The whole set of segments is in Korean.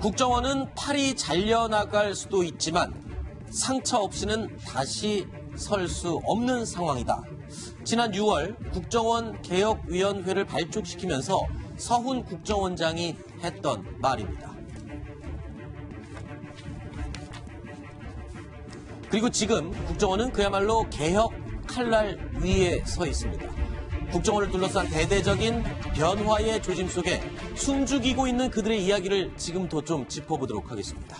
국정원은 팔이 잘려나갈 수도 있지만 상처 없이는 다시 설 수 없는 상황이다. 지난 6월 국정원 개혁위원회를 발족시키면서 서훈 국정원장이 했던 말입니다. 그리고 지금 국정원은 그야말로 개혁 칼날 위에 서 있습니다. 국정원을 둘러싼 대대적인 변화의 조짐 속에 숨죽이고 있는 그들의 이야기를 지금부터 좀 짚어보도록 하겠습니다.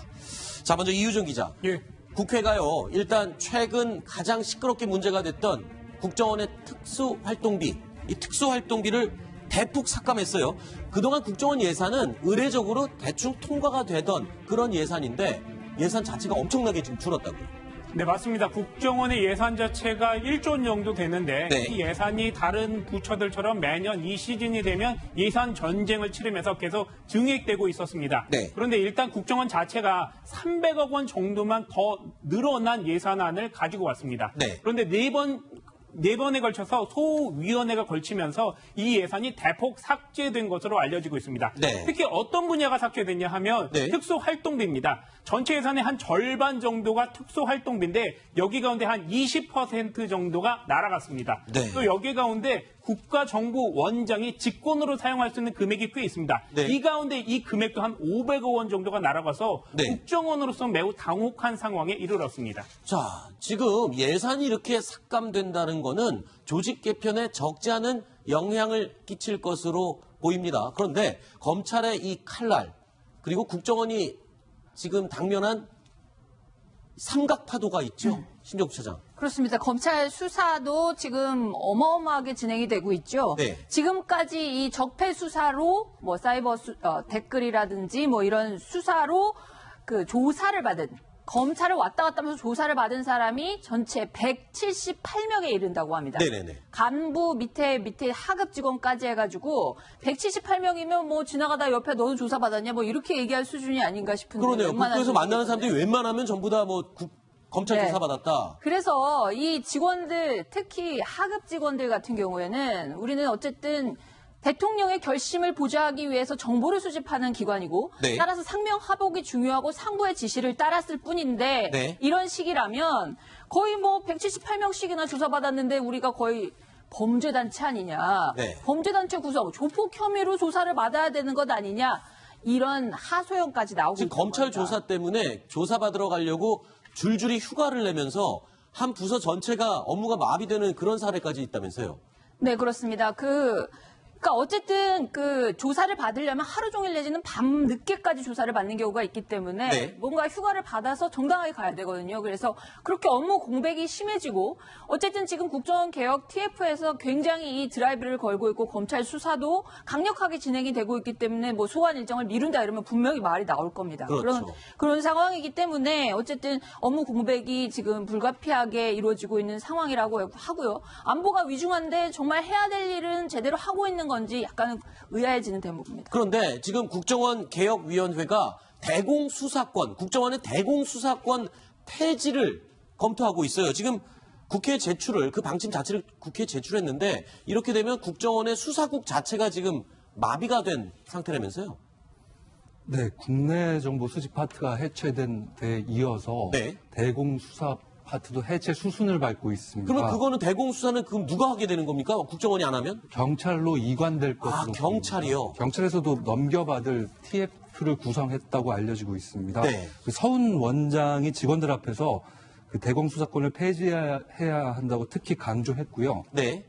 자, 먼저 이유정 기자. 예. 국회가요, 일단 최근 가장 시끄럽게 문제가 됐던 국정원의 특수활동비, 이 특수활동비를 대폭 삭감했어요. 그동안 국정원 예산은 의례적으로 대충 통과가 되던 그런 예산인데 예산 자체가 엄청나게 지금 줄었다고요. 네, 맞습니다. 국정원의 예산 자체가 1조 원 정도 되는데 네. 이 예산이 다른 부처들처럼 매년 이 시즌이 되면 예산 전쟁을 치르면서 계속 증액되고 있었습니다. 네. 그런데 일단 국정원 자체가 300억 원 정도만 더 늘어난 예산안을 가지고 왔습니다. 네. 그런데 네 번에 걸쳐서 소위원회가 걸치면서 이 예산이 대폭 삭제된 것으로 알려지고 있습니다. 네. 특히 어떤 분야가 삭제됐냐 하면 네. 특수활동비입니다. 전체 예산의 한 절반 정도가 특수활동비인데 여기 가운데 한 20% 정도가 날아갔습니다. 네. 또 여기 가운데 국가정보원장이 직권으로 사용할 수 있는 금액이 꽤 있습니다. 네. 이 가운데 이 금액도 한 500억 원 정도가 날아가서 네. 국정원으로서 매우 당혹한 상황에 이르렀습니다. 자, 지금 예산이 이렇게 삭감된다는 거는 조직 개편에 적지 않은 영향을 끼칠 것으로 보입니다. 그런데 검찰의 이 칼날, 그리고 국정원이 지금 당면한 삼각파도가 있죠. 신정부 차장. 그렇습니다. 검찰 수사도 지금 어마어마하게 진행이 되고 있죠. 네. 지금까지 이 적폐 수사로 뭐 사이버 댓글이라든지 뭐 이런 수사로 그 조사를 받은 검찰을 왔다 갔다 하면서 조사를 받은 사람이 전체 178명에 이른다고 합니다. 네네네. 간부 밑에 하급 직원까지 해가지고 178명이면 뭐 지나가다 옆에 너도 조사받았냐 뭐 이렇게 얘기할 수준이 아닌가 싶은데. 그러네요. 웬만한 국회에서 만나는 조직이거든요. 사람들이 웬만하면 전부 다 뭐 검찰 네. 조사받았다. 그래서 이 직원들, 특히 하급 직원들 같은 경우에는 우리는 어쨌든 대통령의 결심을 보좌하기 위해서 정보를 수집하는 기관이고 네. 따라서 상명하복이 중요하고 상부의 지시를 따랐을 뿐인데 네. 이런 식이라면 거의 뭐 178명씩이나 조사받았는데 우리가 거의 범죄단체 아니냐. 네. 범죄단체 구성, 조폭 혐의로 조사를 받아야 되는 것 아니냐. 이런 하소연까지 나오고 지금 있는 검찰 겁니다. 조사 때문에 조사받으러 가려고 줄줄이 휴가를 내면서 한 부서 전체가 업무가 마비되는 그런 사례까지 있다면서요. 네, 그렇습니다. 그러니까 어쨌든 그 조사를 받으려면 하루 종일 내지는 밤 늦게까지 조사를 받는 경우가 있기 때문에 네. 뭔가 휴가를 받아서 정당하게 가야 되거든요. 그래서 그렇게 업무 공백이 심해지고 어쨌든 지금 국정원 개혁 TF에서 굉장히 이 드라이브를 걸고 있고 검찰 수사도 강력하게 진행이 되고 있기 때문에 뭐 소환 일정을 미룬다 이러면 분명히 말이 나올 겁니다. 그렇죠. 그런 상황이기 때문에 어쨌든 업무 공백이 지금 불가피하게 이루어지고 있는 상황이라고 하고요. 안보가 위중한데 정말 해야 될 일은 제대로 하고 있는 건지 약간 의아해지는 대목입니다. 그런데 지금 국정원 개혁위원회가 국정원의 대공수사권 폐지를 검토하고 있어요. 지금 국회에 제출을, 그 방침 자체를 국회에 제출했는데 이렇게 되면 국정원의 수사국 자체가 지금 마비가 된 상태라면서요? 네, 국내 정보 수집 파트가 해체된 데 이어서 네. 대공수사 파트도 해체 수순을 밟고 있습니다. 그러면 그거는 대공수사는 그럼 누가 하게 되는 겁니까? 국정원이 안 하면? 경찰로 이관될 것으로 경찰이요? 보입니다. 경찰에서도 넘겨받을 TF를 구성했다고 알려지고 있습니다. 네. 그 서훈 원장이 직원들 앞에서 그 대공수사권을 폐지해야 한다고 특히 강조했고요. 네.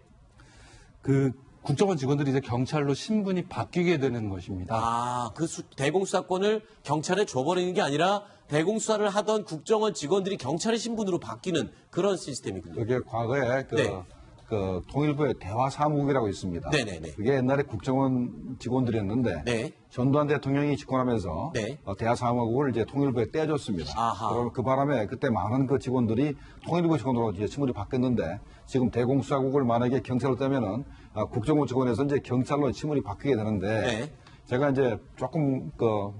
그 국정원 직원들이 이제 경찰로 신분이 바뀌게 되는 것입니다. 그 대공수사권을 경찰에 줘버리는 게 아니라 대공수사를 하던 국정원 직원들이 경찰의 신분으로 바뀌는 그런 시스템이군요. 그게 과거에 네. 통일부의 대화사무국이라고 있습니다. 네네네. 그게 옛날에 국정원 직원들이었는데 네. 전두환 대통령이 집권하면서 네. 대화사무국을 이제 통일부에 떼줬습니다. 아하. 그럼 그 바람에 그때 많은 그 직원들이 통일부 직원으로 이제 신분이 바뀌었는데 지금 대공수사국을 만약에 경찰로 떼면은 국정원 직원에서 이제 경찰로 신분이 바뀌게 되는데 네. 제가 이제 조금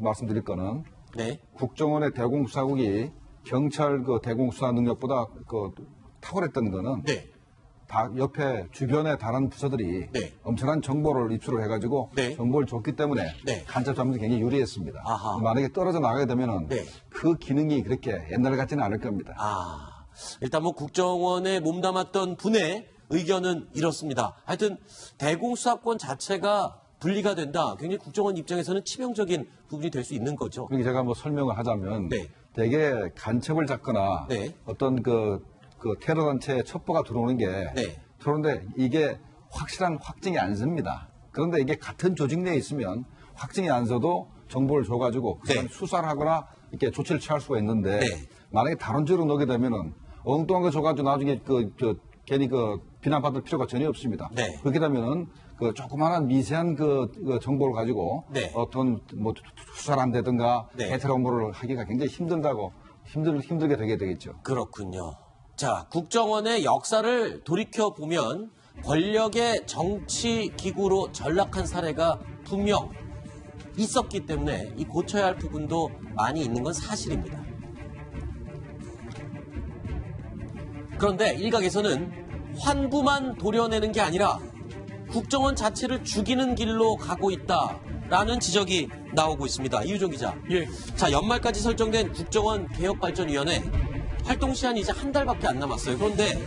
말씀드릴 거는 네. 국정원의 대공수사국이 경찰 대공수사 능력보다 탁월했던 거는 네. 다 옆에 주변의 다른 부서들이 네. 엄청난 정보를 입수를 해가지고 네. 정보를 줬기 때문에 네. 간첩 잡는 데 굉장히 유리했습니다. 아하. 만약에 떨어져 나가게 되면은 네. 그 기능이 그렇게 옛날 같지는 않을 겁니다. 일단 뭐 국정원에 몸담았던 분의 의견은 이렇습니다. 하여튼 대공수사권 자체가 분리가 된다. 굉장히 국정원 입장에서는 치명적인 부분이 될 수 있는 거죠. 그렇게 제가 뭐 설명을 하자면 네. 대개 간첩을 잡거나 네. 어떤 그 테러 단체에 첩보가 들어오는 게 네. 그런데 이게 확실한 확증이 안 섭니다. 그런데 이게 같은 조직 내에 있으면 확증이 안 서도 정보를 줘가지고 그 사람 네. 수사를 하거나 이렇게 조치를 취할 수가 있는데 네. 만약에 다른 쪽으로 넣게 되면은 엉뚱한 거 줘가지고 나중에 괜히 비난받을 필요가 전혀 없습니다. 네. 그렇게 되면은 그 조그마한 미세한 그 정보를 가지고 네. 어떤 뭐 수사를 한다든가 네. 대테러 업무를 하기가 굉장히 힘들게 되게 되겠죠. 그렇군요. 자, 국정원의 역사를 돌이켜 보면 권력의 정치 기구로 전락한 사례가 분명 있었기 때문에 이 고쳐야 할 부분도 많이 있는 건 사실입니다. 그런데 일각에서는 환부만 도려내는 게 아니라 국정원 자체를 죽이는 길로 가고 있다라는 지적이 나오고 있습니다. 이유정 기자. 예. 자, 연말까지 설정된 국정원 개혁발전위원회 활동 시한이 이제 한 달밖에 안 남았어요. 그런데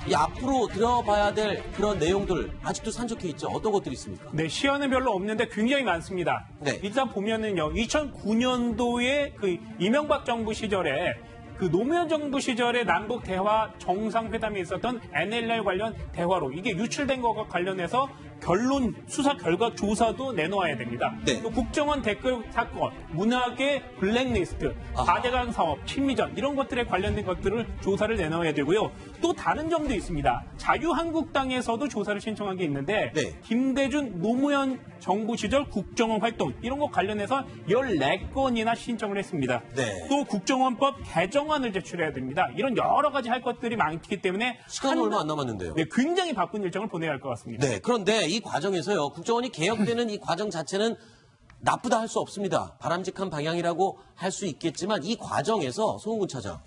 이 앞으로 들어봐야 될 그런 내용들 아직도 산적해 있죠. 어떤 것들이 있습니까? 네, 시연은 별로 없는데 굉장히 많습니다. 네. 일단 보면은요, 2009년도에 그 이명박 정부 시절에 그 노무현 정부 시절에 남북 대화 정상회담에 있었던 NLL 관련 대화로 이게 유출된 것과 관련해서 결론 수사 결과 조사도 내놓아야 됩니다. 네. 또 국정원 댓글 사건, 문학의 블랙리스트, 아하. 4대강 사업, 친미전 이런 것들에 관련된 것들을 조사를 내놓아야 되고요. 또 다른 점도 있습니다. 자유한국당에서도 조사를 신청한 게 있는데 네. 김대중 노무현 정부 시절 국정원 활동 이런 것 관련해서 14건이나 신청을 했습니다. 네. 또 국정원법 개정안을 제출해야 됩니다. 이런 여러 가지 할 것들이 많기 때문에 시간이 얼마 안 남았는데요. 네, 굉장히 바쁜 일정을 보내야 할 것 같습니다. 네, 그런데 이 과정에서요, 국정원이 개혁되는 이 과정 자체는 나쁘다 할 수 없습니다. 바람직한 방향이라고 할 수 있겠지만 이 과정에서 송은군 차장,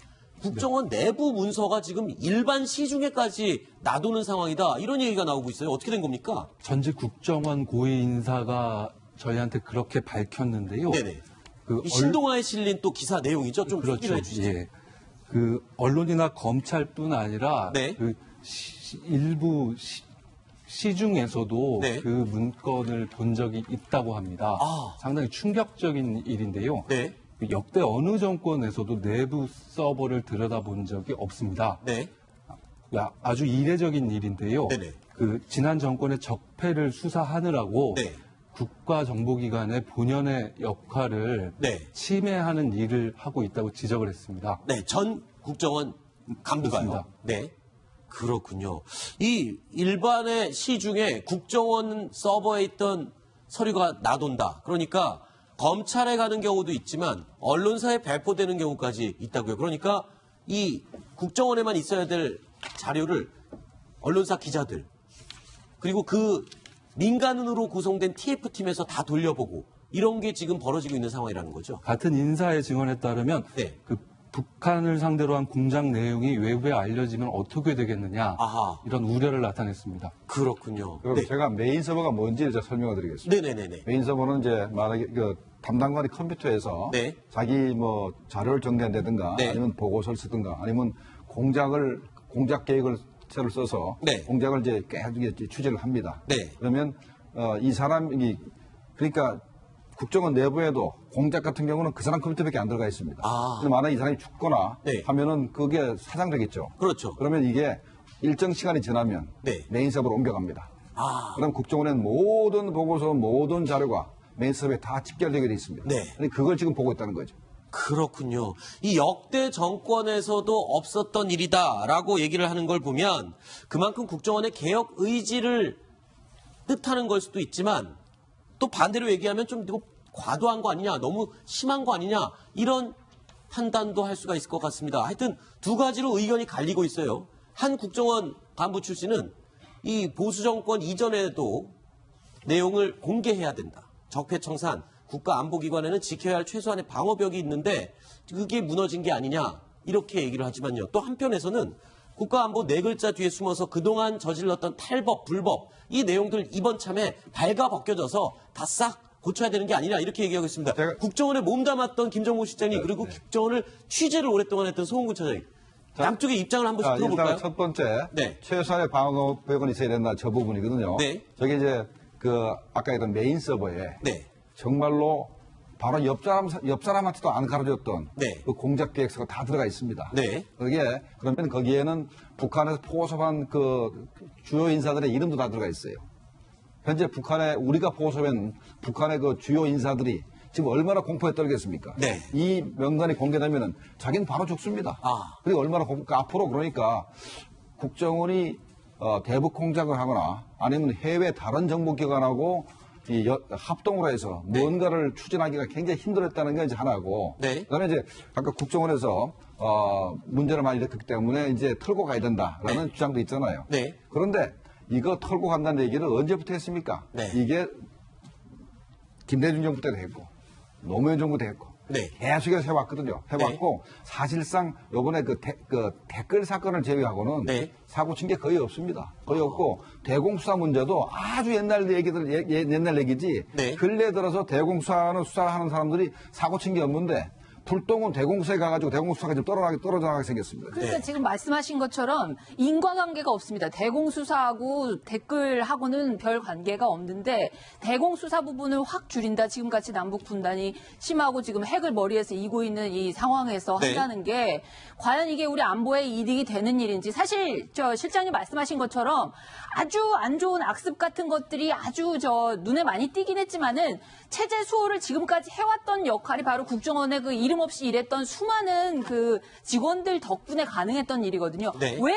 국정원 내부 문서가 지금 일반 시중에까지 놔두는 상황이다. 이런 얘기가 나오고 있어요. 어떻게 된 겁니까? 전직 국정원 고위 인사가 저희한테 그렇게 밝혔는데요. 네네. 그 이 신동아에 실린 또 기사 내용이죠. 좀 그렇죠. 소개를 해주시죠. 예. 그 언론이나 검찰뿐 아니라 네. 그 일부 시중에서도 네. 그 문건을 본 적이 있다고 합니다. 아. 상당히 충격적인 일인데요. 네. 그 역대 어느 정권에서도 내부 서버를 들여다본 적이 없습니다. 네. 아주 이례적인 일인데요. 네네. 그 지난 정권의 적폐를 수사하느라고 네. 국가정보기관의 본연의 역할을 네. 침해하는 일을 하고 있다고 지적을 했습니다. 네, 전 국정원 간부가요. 그렇습니다. 네. 그렇군요. 이 일반의 시중에 국정원 서버에 있던 서류가 나돈다. 그러니까 검찰에 가는 경우도 있지만 언론사에 배포되는 경우까지 있다고요. 그러니까 이 국정원에만 있어야 될 자료를 언론사 기자들 그리고 그 민간인으로 구성된 TF팀에서 다 돌려보고 이런 게 지금 벌어지고 있는 상황이라는 거죠. 같은 인사의 증언에 따르면 네. 그 북한을 상대로 한 공작 내용이 외부에 알려지면 어떻게 되겠느냐 아하. 이런 우려를 나타냈습니다. 그렇군요. 그럼 네. 제가 메인 서버가 뭔지를 제가 설명을 드리겠습니다. 네네네네. 메인 서버는 이제 만약에 그 담당관이 컴퓨터에서 네. 자기 뭐 자료를 정리한다든가 네. 아니면 보고서를 쓰든가 아니면 공작 계획을 새로 써서 네. 공작을 이제 계속 취재를 합니다. 네. 그러면 이 사람이 그러니까 국정원 내부에도 공작 같은 경우는 그 사람 컴퓨터밖에 안 들어가 있습니다. 아. 근데 만약 이 사람이 죽거나 네. 하면은 그게 사장되겠죠. 그렇죠. 그러면 이게 일정 시간이 지나면 네. 메인 서버로 옮겨갑니다. 아. 그럼 국정원에는 모든 보고서, 모든 자료가 메인 서버에 다 집결되게 돼 있습니다. 네. 근데 그걸 지금 보고 있다는 거죠. 그렇군요. 이 역대 정권에서도 없었던 일이다라고 얘기를 하는 걸 보면 그만큼 국정원의 개혁 의지를 뜻하는 걸 수도 있지만 또 반대로 얘기하면 좀 이거 과도한 거 아니냐, 너무 심한 거 아니냐 이런 판단도 할 수가 있을 것 같습니다. 하여튼 두 가지로 의견이 갈리고 있어요. 한 국정원 간부 출신은 이 보수 정권 이전에도 내용을 공개해야 된다. 적폐청산, 국가안보기관에는 지켜야 할 최소한의 방어벽이 있는데 그게 무너진 게 아니냐 이렇게 얘기를 하지만요. 또 한편에서는 국가안보 네 글자 뒤에 숨어서 그동안 저질렀던 탈법, 불법 이 내용들 이번 참에 발가벗겨져서 다 싹 고쳐야 되는 게 아니냐 이렇게 얘기하고 있습니다. 국정원에 몸담았던 김정국 실장님 그리고 국정원을 취재를 오랫동안 했던 송은구 차장님 양쪽의 입장을 한 번씩 들어볼까요? 일단 첫 번째 네. 최소한의 방어벽은 있어야 된다 저 부분이거든요. 네. 저게 이제 그 아까 했던 메인 서버에 네. 정말로 바로 옆 사람한테도 안 가르쳤던 네. 그 공작 계획서가 다 들어가 있습니다. 네. 그게 그러면 거기에는 북한에서 포섭한 그 주요 인사들의 이름도 다 들어가 있어요. 현재 북한에 우리가 포섭한 북한의 그 주요 인사들이 지금 얼마나 공포에 떨겠습니까? 네. 이 명단이 공개되면은 자기는 바로 죽습니다. 그리고 얼마나 앞으로 그러니까 국정원이 대북 공작을 하거나 아니면 해외 다른 정보기관하고 합동으로 해서 뭔가를 추진하기가 굉장히 힘들었다는 게 이제 하나고, 네. 그다음에 이제 아까 국정원에서 문제를 많이 일으켰기 때문에 이제 털고 가야 된다라는 주장도 있잖아요. 네. 그런데 이거 털고 간다는 얘기를 언제부터 했습니까? 네. 이게 김대중 정부 때도 했고 노무현 정부 때도 했고 네. 계속해서 해왔거든요. 해왔고 사실상 요번에 그 댓글 사건을 제외하고는 네. 사고 친 게 거의 없습니다. 거의 없고 대공수사 문제도 아주 옛날 옛날 얘기지 네. 근래 들어서 수사하는 사람들이 사고 친 게 없는데 불똥은 대공수사에 가가지고 대공수사가 좀 떨어져나가게 생겼습니다. 그러니까 네. 지금 말씀하신 것처럼 인과관계가 없습니다. 대공수사하고 댓글하고는 별 관계가 없는데 대공수사 부분을 확 줄인다. 지금같이 남북 분단이 심하고 지금 핵을 머리에서 이고 있는 이 상황에서 네. 한다는 게 과연 이게 우리 안보에 이득이 되는 일인지 사실 저 실장님 말씀하신 것처럼 아주 안 좋은 악습 같은 것들이 아주 눈에 많이 띄긴 했지만은 체제 수호를 지금까지 해왔던 역할이 바로 국정원의 그 이름 없이 일했던 수많은 그 직원들 덕분에 가능했던 일이거든요. 네. 왜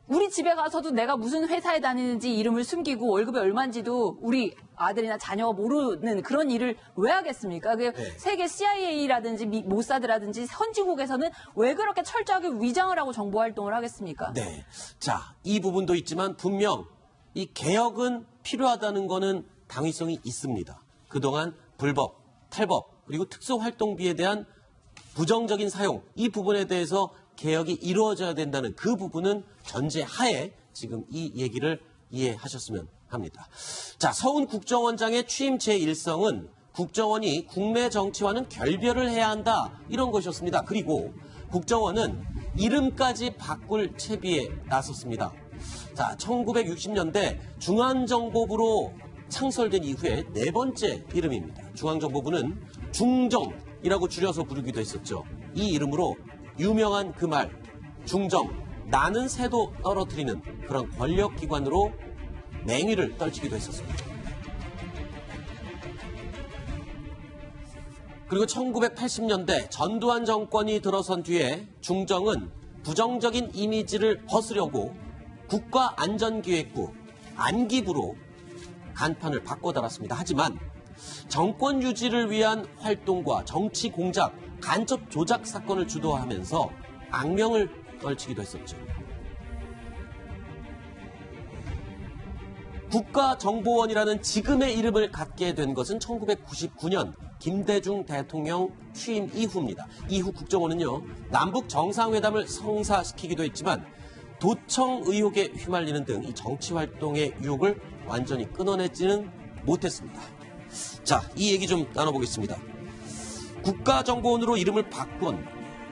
우리 집에 가서도 내가 무슨 회사에 다니는지 이름을 숨기고 월급이 얼마인지도 우리 아들이나 자녀가 모르는 그런 일을 왜 하겠습니까? 그 네. 세계 CIA라든지 모사드라든지 선진국에서는 왜 그렇게 철저하게 위장을 하고 정보 활동을 하겠습니까? 네. 자, 이 부분도 있지만 분명 이 개혁은 필요하다는 거는 당위성이 있습니다. 그동안 불법, 탈법, 그리고 특수활동비에 대한 부정적인 사용, 이 부분에 대해서 개혁이 이루어져야 된다는 그 부분은 전제하에 지금 이 얘기를 이해하셨으면 합니다. 자, 서훈 국정원장의 취임 제1성은 국정원이 국내 정치와는 결별을 해야 한다, 이런 것이었습니다. 그리고 국정원은 이름까지 바꿀 채비에 나섰습니다. 자, 1960년대 중앙정보부로 창설된 이후에 네 번째 이름입니다. 중앙정보부는 중정이라고 줄여서 부르기도 했었죠. 이 이름으로 유명한 그 말, 중정, 나는 새도 떨어뜨리는 그런 권력기관으로 맹위를 떨치기도 했었습니다. 그리고 1980년대 전두환 정권이 들어선 뒤에 중정은 부정적인 이미지를 벗으려고 국가안전기획부, 안기부로 간판을 바꿔달았습니다. 하지만 정권 유지를 위한 활동과 정치 공작, 간첩 조작 사건을 주도하면서 악명을 떨치기도 했었죠. 국가정보원이라는 지금의 이름을 갖게 된 것은 1999년 김대중 대통령 취임 이후입니다. 이후 국정원은요, 남북 정상회담을 성사시키기도 했지만 도청 의혹에 휘말리는 등 이 정치활동의 유혹을 완전히 끊어내지는 못했습니다. 자, 이 얘기 좀 나눠보겠습니다. 국가정보원으로 이름을 바꾼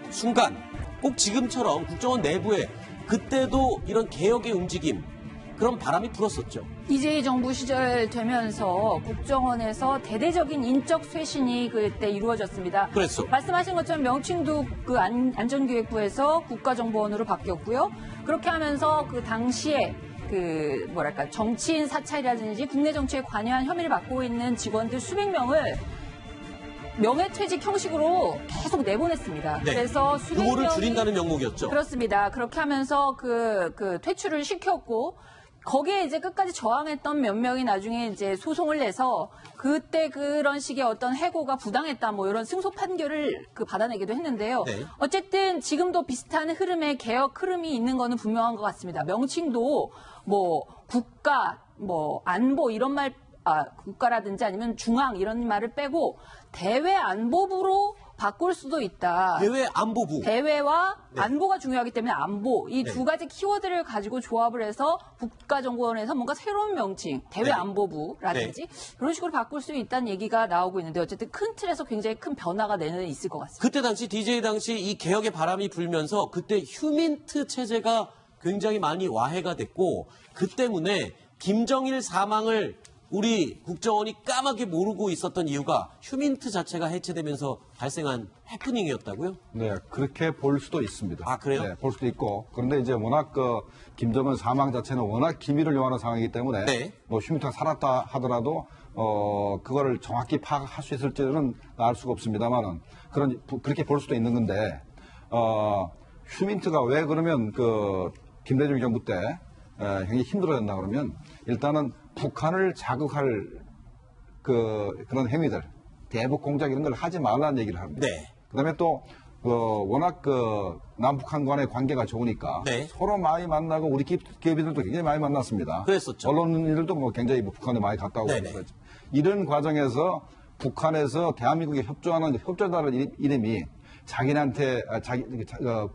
순간 꼭 지금처럼 국정원 내부에 그때도 이런 개혁의 움직임, 그런 바람이 불었었죠. 이재희 정부 시절 되면서 국정원에서 대대적인 인적 쇄신이 그때 이루어졌습니다. 그랬어. 말씀하신 것처럼 명칭도 그 안전기획부에서 국가정보원으로 바뀌었고요. 그렇게 하면서 그 당시에 그 뭐랄까 정치인 사찰이라든지 국내 정치에 관여한 혐의를 받고 있는 직원들 수백 명을 명예퇴직 형식으로 계속 내보냈습니다. 네. 그래서 수백 규모를 명이 줄인다는 명목이었죠. 그렇습니다. 그렇게 하면서 그 퇴출을 시켰고 거기에 이제 끝까지 저항했던 몇 명이 나중에 이제 소송을 내서 그때 그런 식의 어떤 해고가 부당했다 뭐 이런 승소 판결을 받아내기도 했는데요. 네. 어쨌든 지금도 비슷한 흐름의 개혁 흐름이 있는 거는 분명한 것 같습니다. 명칭도 뭐 국가, 뭐 안보 이런 말 국가라든지 아니면 중앙 이런 말을 빼고 대외 안보부로 바꿀 수도 있다. 대외 안보부. 대외와 안보가 중요하기 때문에 안보 이 네. 두 가지 키워드를 가지고 조합을 해서 국가정보원에서 뭔가 새로운 명칭 대외 네. 안보부라든지 그런 식으로 바꿀 수 있다는 얘기가 나오고 있는데 어쨌든 큰 틀에서 굉장히 큰 변화가 내년에 있을 것 같습니다. 그때 당시 DJ 당시 이 개혁의 바람이 불면서 그때 휴민트 체제가 굉장히 많이 와해가 됐고 그 때문에 김정일 사망을 우리 국정원이 까맣게 모르고 있었던 이유가 휴민트 자체가 해체되면서 발생한 해프닝이었다고요? 네, 그렇게 볼 수도 있습니다. 아, 그래요? 네, 볼 수도 있고. 그런데 이제 워낙 김정은 사망 자체는 워낙 기밀을 요하는 상황이기 때문에 네. 뭐 휴민트가 살았다 하더라도 그거를 정확히 파악할 수 있을지는 알 수가 없습니다만은 그렇게 볼 수도 있는 건데 휴민트가 왜 그러면 김대중 정부 때 굉장히 힘들어졌나 그러면 일단은 북한을 자극할 그런 행위들, 대북 공작 이런 걸 하지 말라는 얘기를 합니다. 네. 그다음에 또 워낙 남북한 간의 관계가 좋으니까 네. 서로 많이 만나고 우리 기업인들도 굉장히 많이 만났습니다. 그랬었죠. 언론인들도 뭐 굉장히 북한에 많이 갔다 오고 네네. 그랬죠. 이런 과정에서 북한에서 대한민국에 협조하는 협조자라는 이름이 자기한테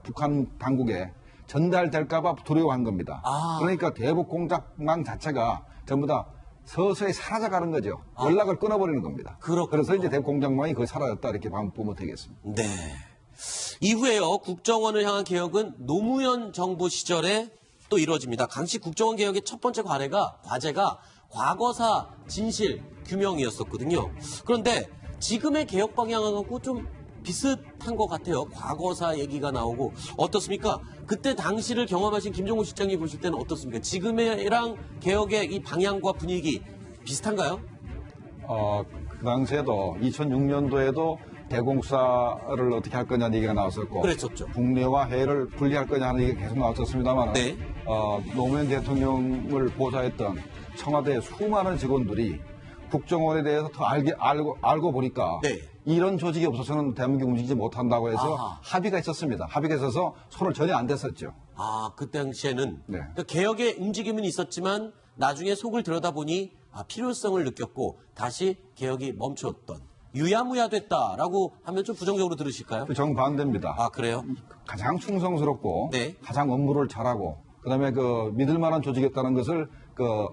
북한 당국에 전달될까봐 두려워한 겁니다. 아. 그러니까 대북 공작망 자체가 전부 다 서서히 사라져가는 거죠. 연락을 끊어버리는 겁니다. 그렇군요. 그래서 이제 대북 공작망이 거의 사라졌다 이렇게 보면 되겠습니다. 네. 이후에요, 국정원을 향한 개혁은 노무현 정부 시절에 또 이루어집니다. 당시 국정원 개혁의 첫 번째 과제가 과거사 진실 규명이었었거든요. 그런데 지금의 개혁 방향하고 좀 비슷한 것 같아요. 과거사 얘기가 나오고 어떻습니까? 그때 당시를 경험하신 김종국 실장님 보실 때는 어떻습니까? 지금이랑 개혁의 이 방향과 분위기 비슷한가요? 그 당시에도 2006년도에도 대공수사를 어떻게 할 거냐는 얘기가 나왔었고 그랬었죠. 국내와 해외를 분리할 거냐 하는 얘기가 계속 나왔었습니다만 네. 노무현 대통령을 보좌했던 청와대 수많은 직원들이 국정원에 대해서 더 알고 보니까 네. 이런 조직이 없어서는 대한민국이 움직이지 못한다고 해서 아하. 합의가 있었습니다. 합의가 있어서 손을 전혀 안 댔었죠. 그 당시에는 네. 그러니까 개혁의 움직임은 있었지만 나중에 속을 들여다보니 필요성을 느꼈고 다시 개혁이 멈췄던 유야무야 됐다라고 하면 좀 부정적으로 들으실까요? 정반대입니다. 그래요? 가장 충성스럽고 네. 가장 업무를 잘하고 그다음에 믿을 만한 조직이었다는 것을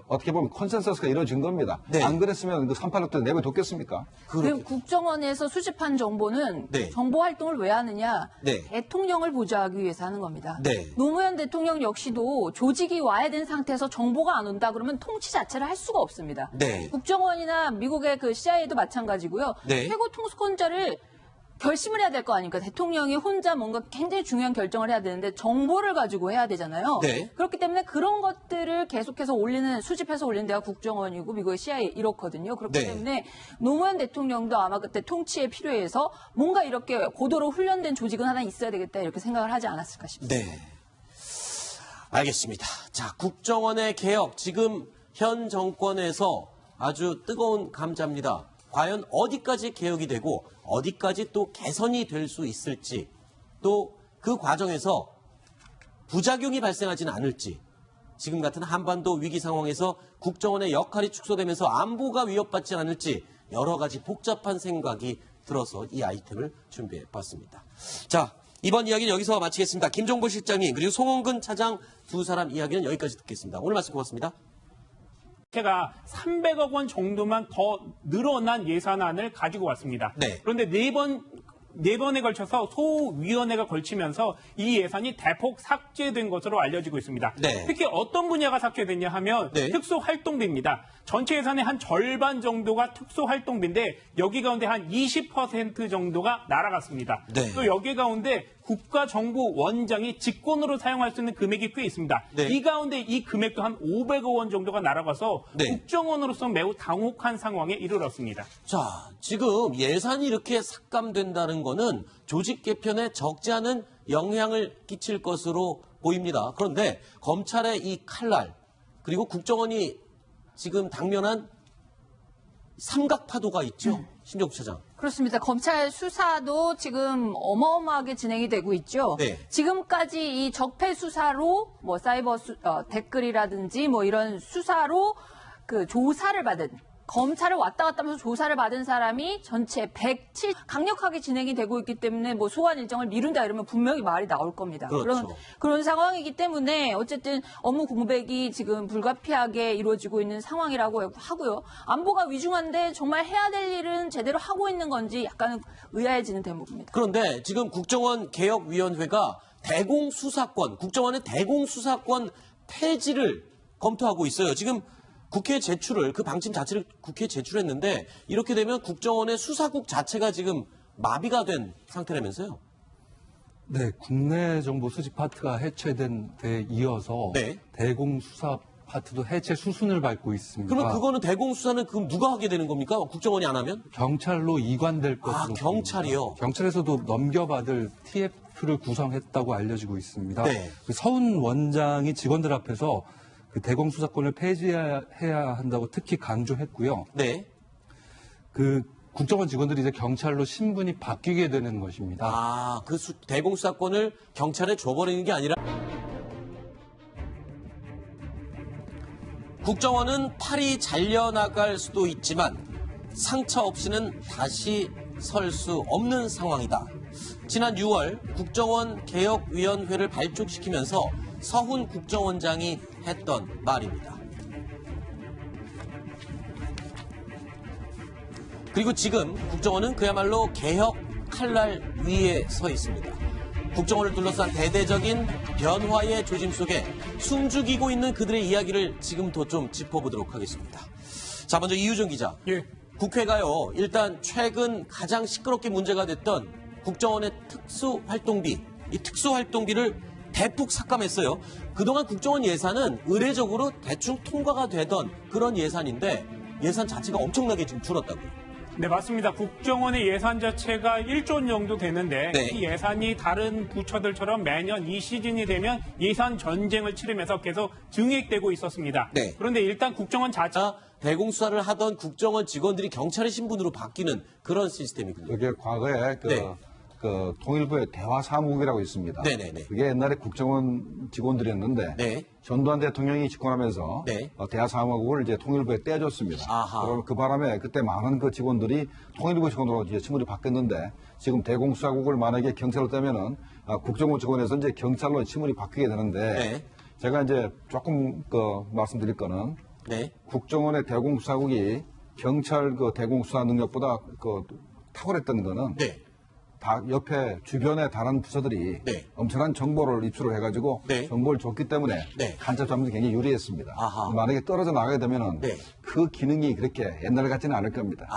어떻게 보면 컨센서스가 이루어진 겁니다. 네. 안 그랬으면 3.86 때 내버려뒀겠습니까? 그리고 국정원에서 수집한 정보는 네. 정보 활동을 왜 하느냐? 네. 대통령을 보좌하기 위해서 하는 겁니다. 네. 노무현 대통령 역시도 조직이 와야 된 상태에서 정보가 안 온다 그러면 통치 자체를 할 수가 없습니다. 네. 국정원이나 미국의 CIA도 마찬가지고요. 네. 최고 통수권자를 결심을 해야 될 거 아닙니까? 대통령이 혼자 뭔가 굉장히 중요한 결정을 해야 되는데 정보를 가지고 해야 되잖아요. 네. 그렇기 때문에 그런 것들을 계속해서 수집해서 올리는 데가 국정원이고 미국의 CIA 이렇거든요. 그렇기 네. 때문에 노무현 대통령도 아마 그때 통치에 필요해서 뭔가 이렇게 고도로 훈련된 조직은 하나 있어야 되겠다 이렇게 생각을 하지 않았을까 싶습니다. 네. 알겠습니다. 자, 국정원의 개혁 지금 현 정권에서 아주 뜨거운 감자입니다. 과연 어디까지 개혁이 되고 어디까지 또 개선이 될 수 있을지 또 그 과정에서 부작용이 발생하지는 않을지 지금 같은 한반도 위기 상황에서 국정원의 역할이 축소되면서 안보가 위협받지 않을지 여러 가지 복잡한 생각이 들어서 이 아이템을 준비해 봤습니다. 자, 이번 이야기는 여기서 마치겠습니다. 김종보 실장님 그리고 송원근 차장 두 사람 이야기는 여기까지 듣겠습니다. 오늘 말씀 고맙습니다. 제가 300억 원 정도만 더 늘어난 예산안을 가지고 왔습니다. 네. 그런데 네 번에 걸쳐서 소위원회가 걸치면서 이 예산이 대폭 삭제된 것으로 알려지고 있습니다. 네. 특히 어떤 분야가 삭제됐냐 하면 네. 특수활동비입니다. 전체 예산의 한 절반 정도가 특수활동비인데 여기 가운데 한 20% 정도가 날아갔습니다. 네. 또 여기 가운데 국가정보원장이 직권으로 사용할 수 있는 금액이 꽤 있습니다. 네. 이 가운데 이 금액도 한 500억 원 정도가 날아가서 네. 국정원으로서 매우 당혹한 상황에 이르렀습니다. 자, 지금 예산이 이렇게 삭감된다는 거는 조직 개편에 적지 않은 영향을 끼칠 것으로 보입니다. 그런데 검찰의 이 칼날 그리고 국정원이 지금 당면한 삼각파도가 있죠. 신종국 차장. 그렇습니다. 검찰 수사도 지금 어마어마하게 진행이 되고 있죠. 네. 지금까지 이 적폐 수사로 사이버 댓글이라든지 이런 수사로 조사를 받은 검찰을 왔다 갔다 하면서 조사를 받은 사람이 전체 107 강력하게 진행이 되고 있기 때문에 뭐 소환 일정을 미룬다 이러면 분명히 말이 나올 겁니다. 그렇죠. 그런 상황이기 때문에 어쨌든 업무 공백이 지금 불가피하게 이루어지고 있는 상황이라고 하고요. 안보가 위중한데 정말 해야 될 일은 제대로 하고 있는 건지 약간은 의아해지는 대목입니다. 그런데 지금 국정원 개혁위원회가 대공수사권, 국정원의 대공수사권 폐지를 검토하고 있어요. 지금 국회에 제출을, 그 방침 자체를 국회에 제출했는데 이렇게 되면 국정원의 수사국 자체가 지금 마비가 된 상태라면서요? 네, 국내 정보 수집 파트가 해체된 데 이어서 네. 대공수사 파트도 해체 수순을 밟고 있습니다. 그러면 그거는 대공수사는 그럼 누가 하게 되는 겁니까? 국정원이 안 하면? 경찰로 이관될 것으로 경찰이요? 보입니다. 경찰에서도 넘겨받을 TF를 구성했다고 알려지고 있습니다. 네. 그 서훈 원장이 직원들 앞에서 그 대공수사권을 폐지해야 한다고 특히 강조했고요. 네. 그 국정원 직원들이 이제 경찰로 신분이 바뀌게 되는 것입니다. 그 대공수사권을 경찰에 줘버리는 게 아니라 국정원은 팔이 잘려나갈 수도 있지만 상처 없이는 다시 설 수 없는 상황이다. 지난 6월 국정원 개혁위원회를 발족시키면서 서훈 국정원장이 했던 말입니다. 그리고 지금 국정원은 그야말로 개혁 칼날 위에 서 있습니다. 국정원을 둘러싼 대대적인 변화의 조짐 속에 숨죽이고 있는 그들의 이야기를 지금부터 좀 짚어보도록 하겠습니다. 자, 먼저 이유정 기자. 예. 국회가요, 일단 최근 가장 시끄럽게 문제가 됐던 국정원의 특수활동비, 이 특수활동비를 대폭 삭감했어요. 그동안 국정원 예산은 의례적으로 대충 통과가 되던 그런 예산인데 예산 자체가 엄청나게 지금 줄었다고요. 네, 맞습니다. 국정원의 예산 자체가 1조 원 정도 되는데 네. 이 예산이 다른 부처들처럼 매년 이 시즌이 되면 예산 전쟁을 치르면서 계속 증액되고 있었습니다. 네. 그런데 일단 국정원 자체 대공수사를 하던 국정원 직원들이 경찰의 신분으로 바뀌는 그런 시스템이군요. 그게 과거에 그 통일부의 대화사무국이라고 있습니다. 네네네. 그게 옛날에 국정원 직원들이었는데 네. 전두환 대통령이 집권하면서 네. 대화사무국을 이제 통일부에 떼줬습니다. 아하. 그럼 그 바람에 그때 많은 그 직원들이 통일부 직원으로 이제 신분이 바뀌었는데 지금 대공수사국을 만약에 경찰로 떼면은 국정원 직원에서 이제 경찰로 신분이 바뀌게 되는데 네. 제가 이제 조금 말씀드릴 거는 네. 국정원의 대공수사국이 경찰 대공수사 능력보다 탁월했던 거는 네. 다 옆에 주변의 다른 부서들이 네. 엄청난 정보를 입수를 해가지고 네. 정보를 줬기 때문에 네. 간첩 잡는 데 굉장히 유리했습니다. 아하. 만약에 떨어져 나가게 되면은 네. 그 기능이 그렇게 옛날 같지는 않을 겁니다.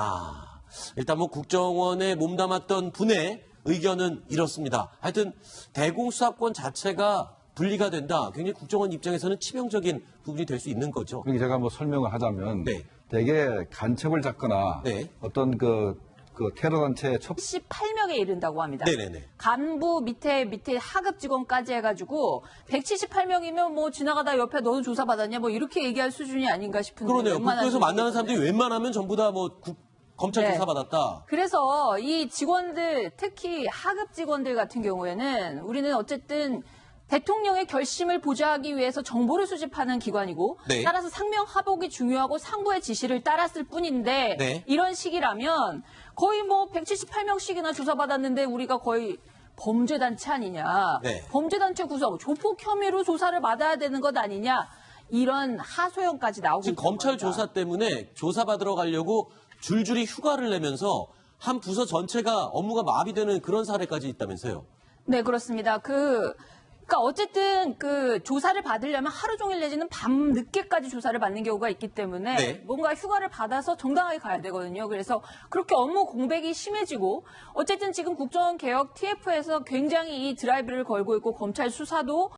일단 뭐 국정원에 몸담았던 분의 의견은 이렇습니다. 하여튼 대공수사권 자체가 분리가 된다. 굉장히 국정원 입장에서는 치명적인 부분이 될 수 있는 거죠. 그러니까 제가 뭐 설명을 하자면 네. 대개 간첩을 잡거나 네. 어떤 그 테러 단체의 18명에 이른다고 합니다. 네네네. 간부 밑에 하급 직원까지 해가지고 178명이면 뭐 지나가다 옆에 너도 조사받았냐 뭐 이렇게 얘기할 수준이 아닌가 싶은데. 그러네요. 웬만한 국회에서 만나는 분들이 사람들이 웬만하면 전부 다 뭐 검찰 네. 조사받았다. 그래서 이 직원들, 특히 하급 직원들 같은 경우에는 우리는 어쨌든 대통령의 결심을 보좌하기 위해서 정보를 수집하는 기관이고 네. 따라서 상명하복이 중요하고 상부의 지시를 따랐을 뿐인데 네. 이런 식이라면 거의 뭐 178명씩이나 조사받았는데 우리가 거의 범죄단체 아니냐. 네. 범죄단체 구성, 조폭 혐의로 조사를 받아야 되는 것 아니냐. 이런 하소연까지 나오고 지금 있는 검찰 겁니다. 조사 때문에 조사받으러 가려고 줄줄이 휴가를 내면서 한 부서 전체가 업무가 마비되는 그런 사례까지 있다면서요. 네, 그렇습니다. 그러니까 어쨌든 그 조사를 받으려면 하루 종일 내지는 밤 늦게까지 조사를 받는 경우가 있기 때문에 네. 뭔가 휴가를 받아서 정당하게 가야 되거든요. 그래서 그렇게 업무 공백이 심해지고 어쨌든 지금 국정원 개혁 TF에서 굉장히 이 드라이브를 걸고 있고 검찰 수사도